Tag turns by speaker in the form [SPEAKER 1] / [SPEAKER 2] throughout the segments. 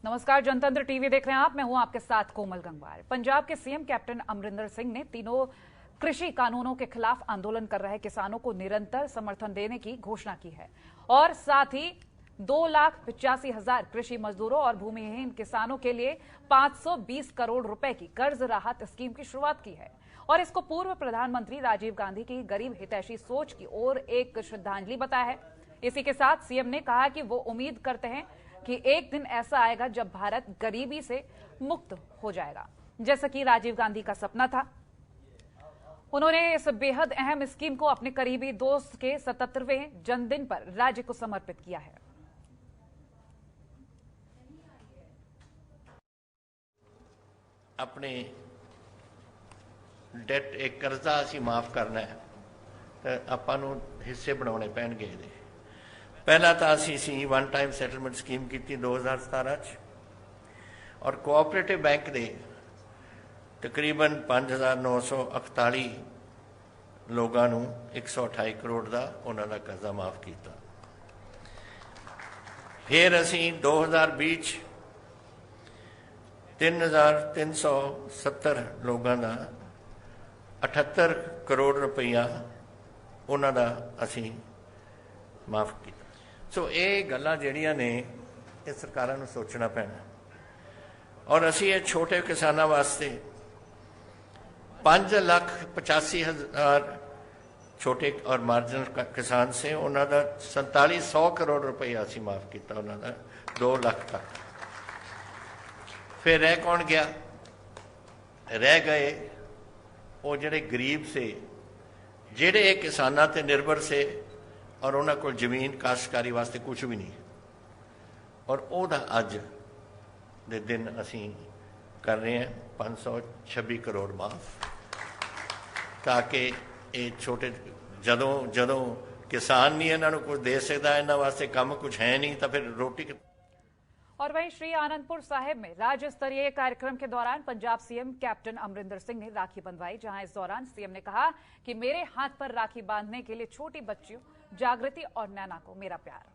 [SPEAKER 1] नमस्कार, जनतंत्र टीवी देख रहे हैं आप। मैं हूं आपके साथ कोमल गंगवार। पंजाब के सीएम कैप्टन अमरिंदर सिंह ने तीनों कृषि कानूनों के खिलाफ आंदोलन कर रहे किसानों को निरंतर समर्थन देने की घोषणा की है और साथ ही 2,85,000 कृषि मजदूरों और भूमिहीन किसानों के लिए 520 करोड़ रुपए की कर्ज राहत स्कीम की शुरुआत की है और इसको पूर्व प्रधानमंत्री राजीव गांधी की गरीब हितैषी सोच की ओर एक श्रद्धांजलि बताया है। इसी के साथ सीएम ने कहा कि वो उम्मीद करते हैं कि एक दिन ऐसा आएगा जब भारत गरीबी से मुक्त हो जाएगा, जैसा कि राजीव गांधी का सपना था। उन्होंने इस बेहद अहम स्कीम को अपने करीबी दोस्त के 77वें जन्मदिन पर राज्य को समर्पित किया है।
[SPEAKER 2] अपने डेट एक कर्जा असी माफ करना है तो आपां नूं हिस्से बनाने पैणगे। पहला तो असी वन टाइम सैटलमेंट स्कीम की 2017 और कोऑपरेटिव बैंक के तकरीबन 5,941 लोगों नूं 128 करोड़ का उन्होंने कर्जा माफ किया। फिर असी 2020 3,370 लोगों का 78 करोड़ रुपया उन्होंने असी माफ किया। सो ये गल्लां जिहड़ियां ने ये सरकारां नूं सोचना पैना और असी ये छोटे किसानों वास्ते 5,85,000 छोटे और मार्जिनल किसान से उन्होंने 4700 करोड़ रुपया असी माफ किया, उन्होंने 2 लाख तक। फिर रह कौन गया? रह गए वो जिहड़े गरीब से, जिहड़े किसानां ते निर्भर से और उन्होंने को जमीन काश्तकारी वास्ते कुछ भी नहीं, और ओदा अज दे दिन असी कर रहे हैं 526 करोड़ माफ, ताकि ये छोटे जदों जदों किसान नहीं इन्हों कुछ दे सकता, इन्होंने वास्ते काम कुछ है नहीं, तो फिर रोटी।
[SPEAKER 1] और वहीं श्री आनंदपुर साहिब में राज्य स्तरीय कार्यक्रम के दौरान पंजाब सीएम कैप्टन अमरिंदर सिंह ने राखी बंधवाई, जहां इस दौरान सीएम ने कहा कि मेरे हाथ पर राखी बांधने के लिए छोटी बच्चियों जागृति और नैना को मेरा प्यार।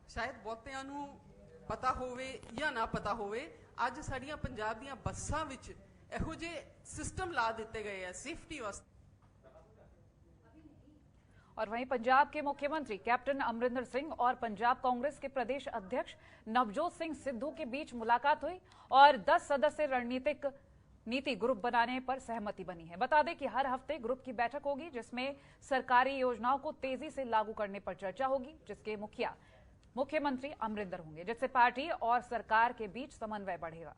[SPEAKER 3] शायद बहुतिਆਂ ਨੂੰ पता होवे या ना पता होवे, ਅੱਜ ਸਾਡੀਆਂ ਪੰਜਾਬ ਦੀਆਂ ਬੱਸਾਂ ਵਿੱਚ ਇਹੋ ਜਿਹੇ सिस्टम ला दिते गए हैं सेफ्टी वास्ते।
[SPEAKER 1] और वहीं पंजाब के मुख्यमंत्री कैप्टन अमरिंदर सिंह और पंजाब कांग्रेस के प्रदेश अध्यक्ष नवजोत सिंह सिद्धू के बीच मुलाकात हुई और 10 सदस्य रणनीतिक नीति ग्रुप बनाने पर सहमति बनी है। बता दें कि हर हफ्ते ग्रुप की बैठक होगी, जिसमें सरकारी योजनाओं को तेजी से लागू करने पर चर्चा होगी, जिसके मुखिया मुख्यमंत्री अमरिंदर होंगे, जिससे पार्टी और सरकार के बीच समन्वय बढ़ेगा।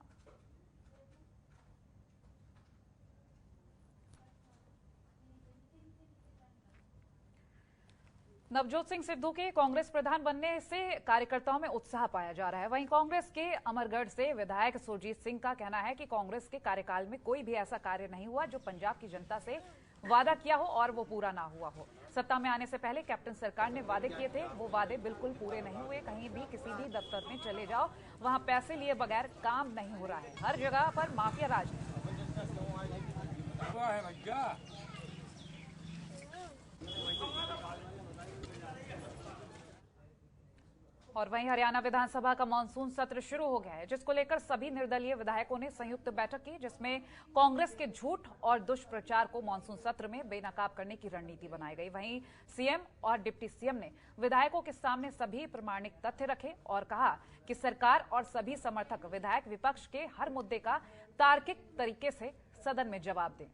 [SPEAKER 1] नवजोत सिंह सिद्धू के कांग्रेस प्रधान बनने से कार्यकर्ताओं में उत्साह पाया जा रहा है। वहीं कांग्रेस के अमरगढ़ से विधायक सुरजीत सिंह का कहना है कि कांग्रेस के कार्यकाल में कोई भी ऐसा कार्य नहीं हुआ जो पंजाब की जनता से वादा किया हो और वो पूरा ना हुआ हो। सत्ता में आने से पहले कैप्टन सरकार ने वादे किए थे, वो वादे बिल्कुल पूरे नहीं हुए। कहीं भी किसी भी दफ्तर में चले जाओ, वहां पैसे लिए बगैर काम नहीं हो रहा है, हर जगह पर माफिया राज है। और वहीं हरियाणा विधानसभा का मानसून सत्र शुरू हो गया है, जिसको लेकर सभी निर्दलीय विधायकों ने संयुक्त बैठक की, जिसमें कांग्रेस के झूठ और दुष्प्रचार को मानसून सत्र में बेनकाब करने की रणनीति बनाई गई। वहीं सीएम और डिप्टी सीएम ने विधायकों के सामने सभी प्रमाणिक तथ्य रखे और कहा कि सरकार और सभी समर्थक विधायक विपक्ष के हर मुद्दे का तार्किक तरीके से सदन में जवाब दें।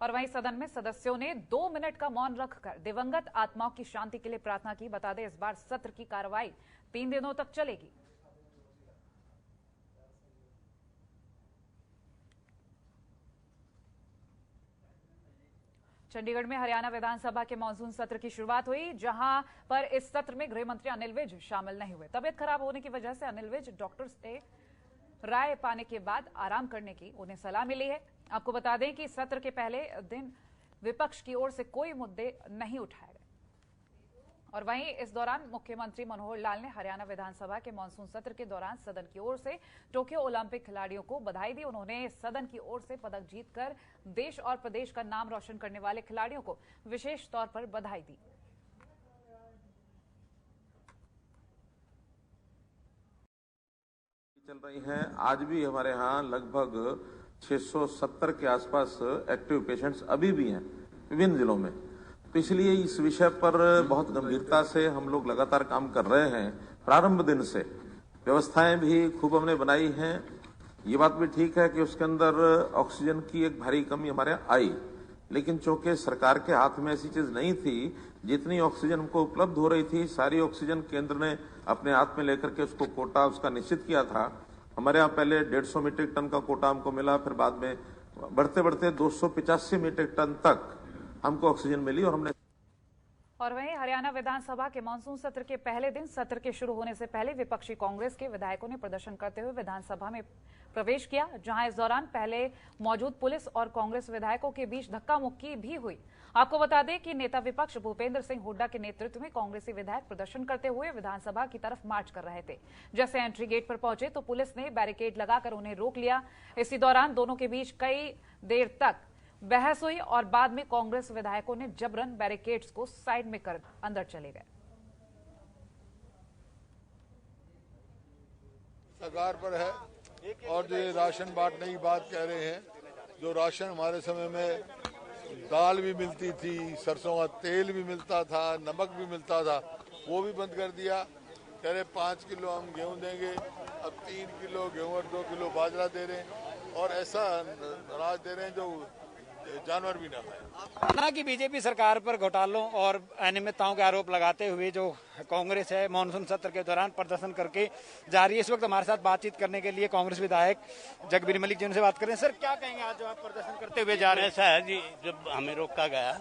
[SPEAKER 1] और वहीं सदन में सदस्यों ने 2 मिनट का मौन रखकर दिवंगत आत्माओं की शांति के लिए प्रार्थना की। बता दें, इस बार सत्र की कार्रवाई 3 दिनों तक चलेगी। चंडीगढ़ में हरियाणा विधानसभा के मानसून सत्र की शुरुआत हुई, जहां पर इस सत्र में गृह मंत्री अनिल विज शामिल नहीं हुए। तबियत खराब होने की वजह से अनिल विज डॉक्टर से राय पाने के बाद आराम करने की उन्हें सलाह मिली है। आपको बता दें कि सत्र के पहले दिन विपक्ष की ओर से कोई मुद्दे नहीं उठाए गए। और वहीं इस दौरान मुख्यमंत्री मनोहर लाल ने हरियाणा विधानसभा के मानसून सत्र के दौरान सदन की ओर से टोक्यो ओलंपिक खिलाड़ियों को बधाई दी। उन्होंने सदन की ओर से पदक जीतकर देश और प्रदेश का नाम रोशन करने वाले खिलाड़ियों को विशेष तौर पर बधाई दी।
[SPEAKER 4] चल रही हैं। आज भी हमारे यहाँ लगभग 670 के आसपास एक्टिव पेशेंट्स अभी भी हैं विभिन्न जिलों में। तो इसलिए इस विषय पर बहुत गंभीरता से हम लोग लगातार काम कर रहे हैं। प्रारंभ दिन से व्यवस्थाएं भी खूब हमने बनाई हैं। ये बात भी ठीक है कि उसके अंदर ऑक्सीजन की एक भारी कमी हमारे आई, लेकिन चूंकि सरकार के हाथ में ऐसी चीज नहीं थी, जितनी ऑक्सीजन हमको उपलब्ध हो रही थी सारी ऑक्सीजन केंद्र ने अपने हाथ में लेकर के उसको कोटा उसका निश्चित किया था। हमारे यहाँ पहले 150 मीट्रिक टन का कोटा हमको मिला, फिर बाद में बढ़ते बढ़ते 285 मीट्रिक टन तक हमको ऑक्सीजन मिली। और
[SPEAKER 1] वहीं हरियाणा विधानसभा के मानसून सत्र के पहले दिन सत्र के शुरू होने से पहले विपक्षी कांग्रेस के विधायकों ने प्रदर्शन करते हुए विधानसभा में प्रवेश किया, जहां इस दौरान पहले मौजूद पुलिस और कांग्रेस विधायकों के बीच धक्का मुक्की भी हुई। आपको बता दें कि नेता विपक्ष भूपेंद्र सिंह हुड्डा के नेतृत्व में कांग्रेसी विधायक प्रदर्शन करते हुए विधानसभा की तरफ मार्च कर रहे थे। जैसे एंट्री गेट पर पहुंचे तो पुलिस ने बैरिकेड लगाकर उन्हें रोक लिया। इसी दौरान दोनों के बीच कई देर तक बहस हुई और बाद में कांग्रेस विधायकों ने जबरन बैरिकेड्स को साइड में कर अंदर चले गए।
[SPEAKER 5] सरकार पर है और जो राशन बांटने की बात कह रहे हैं, जो राशन हमारे समय में दाल भी मिलती थी, सरसों का तेल भी मिलता था, नमक भी मिलता था, वो भी बंद कर दिया। कह रहे 5 किलो हम गेहूं देंगे, अब 3 किलो गेहूं और 2 किलो बाजरा दे रहे हैं और ऐसा अनाज दे रहे हैं जो जानवर भी ना खाए।
[SPEAKER 6] ना कि बीजेपी सरकार पर घोटालों और अनियमितताओं के आरोप लगाते हुए जो कांग्रेस है मानसून सत्र के दौरान प्रदर्शन करके जा रही है। इस वक्त हमारे साथ बातचीत करने के लिए कांग्रेस विधायक जगबीर मलिक जी से बात करें। सर, क्या कहेंगे आज जो आप प्रदर्शन करते हुए जा रहे हैं?
[SPEAKER 7] ऐसा है जी, जब हमें रोका गया,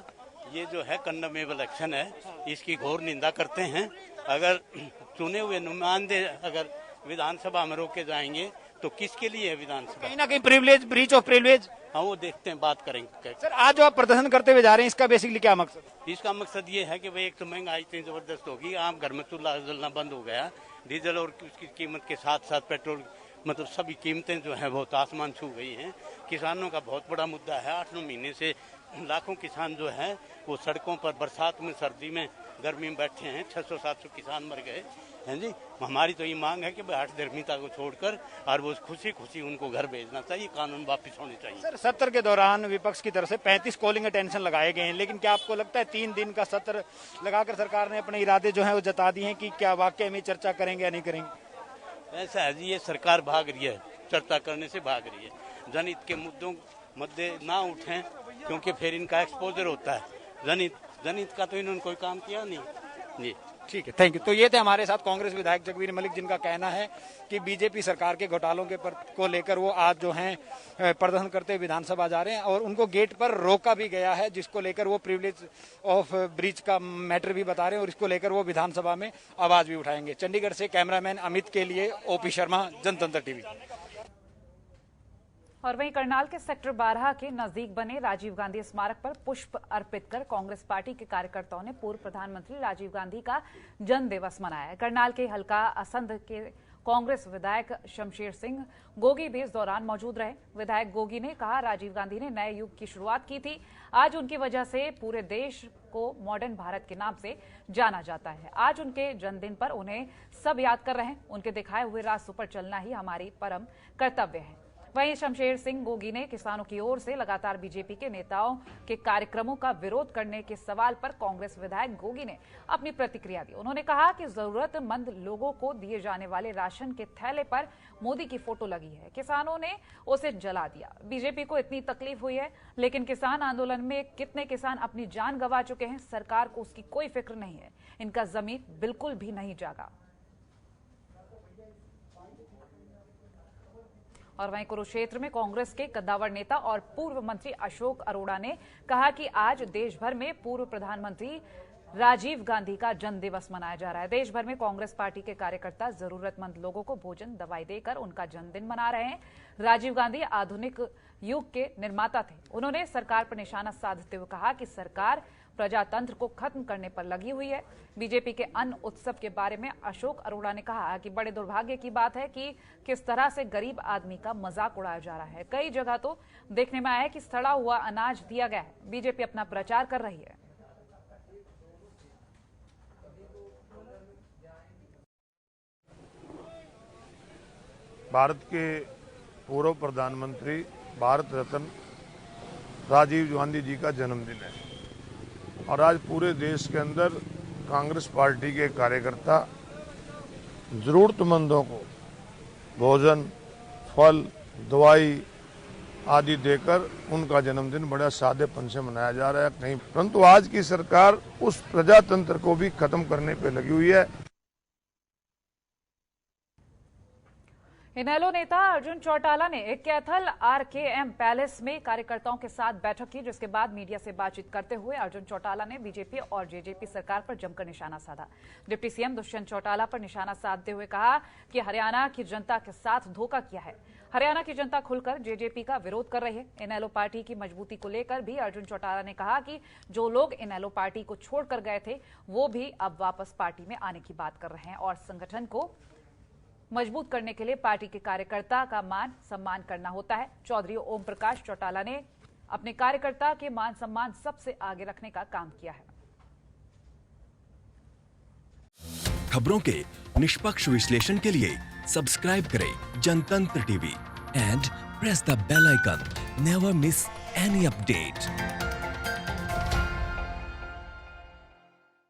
[SPEAKER 7] ये जो है कंडेमेबल एक्शन है, इसकी घोर निंदा करते हैं। अगर चुने हुए नुमाइंदे अगर विधानसभा में रोके जाएंगे तो किसके लिए है विधानसभा?
[SPEAKER 6] कहीं ना कहीं प्रिविलेज, ब्रीच ऑफ प्रिविलेज।
[SPEAKER 7] हाँ, वो देखते हैं, बात करेंगे।
[SPEAKER 6] सर, आज जो आप प्रदर्शन करते हुए जा रहे हैं, इसका बेसिकली क्या मकसद?
[SPEAKER 7] इसका मकसद ये है कि भाई एक तो महंगाई इतनी जबरदस्त होगी, आम घर में चूल्हा जलना बंद हो गया, डीजल और उसकी कीमत के साथ साथ पेट्रोल, मतलब सभी कीमतें जो है बहुत आसमान छू गई हैं। किसानों का बहुत बड़ा मुद्दा है। 8-9 महीने से लाखों किसान जो है वो सड़कों पर बरसात में, सर्दी में, गर्मी में बैठे हैं। 600-700 किसान मर गए हैं जी। हमारी तो ये मांग है कि हठ धर्मिता को छोड़कर और वो खुशी खुशी उनको घर भेजना चाहिए, कानून वापस होने चाहिए।
[SPEAKER 6] सर, सत्र के दौरान विपक्ष की तरफ से 35 कॉलिंग अटेंशन लगाए गए हैं, लेकिन क्या आपको लगता है 3 दिन का सत्र लगाकर सरकार ने अपने इरादे जो है वो जता दिए हैं कि क्या वाकई में चर्चा करेंगे या नहीं करेंगे?
[SPEAKER 7] ऐसा है जी, ये सरकार भाग रही है, चर्चा करने से भाग रही है। जनहित के मुद्दे ना उठें क्योंकि फिर इनका एक्सपोजर होता है। जनहित का तो इन्होंने कोई काम किया नहीं जी।
[SPEAKER 6] ठीक है, थैंक यू। तो ये थे हमारे साथ कांग्रेस विधायक जगबीर मलिक, जिनका कहना है कि बीजेपी सरकार के घोटालों के को लेकर वो आज जो है प्रदर्शन करते हुए विधानसभा जा रहे हैं और उनको गेट पर रोका भी गया है, जिसको लेकर वो प्रिविलेज ऑफ ब्रीच का मैटर भी बता रहे हैं और इसको लेकर वो विधानसभा में आवाज भी उठाएंगे। चंडीगढ़ से कैमरामैन अमित के लिए ओपी शर्मा, जनतंत्र टीवी।
[SPEAKER 1] और वहीं करनाल के सेक्टर 12 के नजदीक बने राजीव गांधी स्मारक पर पुष्प अर्पित कर कांग्रेस पार्टी के कार्यकर्ताओं ने पूर्व प्रधानमंत्री राजीव गांधी का जन्म दिवस मनाया। करनाल के हल्का असंध के कांग्रेस विधायक शमशेर सिंह गोगी भी इस दौरान मौजूद रहे। विधायक गोगी ने कहा, राजीव गांधी ने नए युग की शुरुआत की थी। आज उनकी वजह से पूरे देश को मॉडर्न भारत के नाम से जाना जाता है। आज उनके जन्मदिन पर उन्हें सब याद कर रहे हैं। उनके दिखाए हुए रास्ते पर चलना ही हमारी परम कर्तव्य है। वहीं शमशेर सिंह गोगी ने किसानों की ओर से लगातार बीजेपी के नेताओं के कार्यक्रमों का विरोध करने के सवाल पर कांग्रेस विधायक गोगी ने अपनी प्रतिक्रिया दी। उन्होंने कहा कि जरूरतमंद लोगों को दिए जाने वाले राशन के थैले पर मोदी की फोटो लगी है, किसानों ने उसे जला दिया। बीजेपी को इतनी तकलीफ हुई है, लेकिन किसान आंदोलन में कितने किसान अपनी जान गंवा चुके हैं, सरकार को उसकी कोई फिक्र नहीं है। इनका जमीर बिल्कुल भी नहीं जागा। और वहीं कुरुक्षेत्र में कांग्रेस के कद्दावर नेता और पूर्व मंत्री अशोक अरोड़ा ने कहा कि आज देश भर में पूर्व प्रधानमंत्री राजीव गांधी का जन्म दिवस मनाया जा रहा है। देश भर में कांग्रेस पार्टी के कार्यकर्ता जरूरतमंद लोगों को भोजन दवाई देकर उनका जन्मदिन मना रहे हैं। राजीव गांधी आधुनिक युग के निर्माता थे। उन्होंने सरकार पर निशाना साधते हुए कहा कि सरकार प्रजातंत्र को खत्म करने पर लगी हुई है। बीजेपी के अन्न उत्सव के बारे में अशोक अरोड़ा ने कहा कि बड़े दुर्भाग्य की बात है कि किस तरह से गरीब आदमी का मजाक उड़ाया जा रहा है। कई जगह तो देखने में आया है कि सड़ा हुआ अनाज दिया गया है। बीजेपी अपना प्रचार कर रही है।
[SPEAKER 5] भारत के पूर्व प्रधानमंत्री भारत रत्न राजीव गांधी जी का जन्मदिन है और आज पूरे देश के अंदर कांग्रेस पार्टी के कार्यकर्ता जरूरतमंदों को भोजन, फल, दवाई आदि देकर उनका जन्मदिन बड़ा सादेपन से मनाया जा रहा है कहीं, परंतु आज की सरकार उस प्रजातंत्र को भी खत्म करने पे लगी हुई है।
[SPEAKER 1] इनेलो नेता अर्जुन चौटाला ने एक कैथल आरकेएम पैलेस में कार्यकर्ताओं के साथ बैठक की, जिसके बाद मीडिया से बातचीत करते हुए अर्जुन चौटाला ने बीजेपी और जेजेपी सरकार पर जमकर निशाना साधा। डिप्टी सीएम दुष्यंत चौटाला पर निशाना साधते हुए कहा कि हरियाणा की जनता के साथ धोखा किया है। हरियाणा की जनता खुलकर जेजेपी का विरोध कर रही है। इनेलो पार्टी की मजबूती को लेकर भी अर्जुन चौटाला ने कहा कि जो लोग इनेलो पार्टी को छोड़कर गए थे वो भी अब वापस पार्टी में आने की बात कर रहे हैं और संगठन को मजबूत करने के लिए पार्टी के कार्यकर्ता का मान सम्मान करना होता है। चौधरी ओम प्रकाश चौटाला ने अपने कार्यकर्ता के मान सम्मान सबसे आगे रखने का काम किया है।
[SPEAKER 8] खबरों के निष्पक्ष विश्लेषण के लिए सब्सक्राइब करें Jantantra TV and press the bell icon. Never miss any update.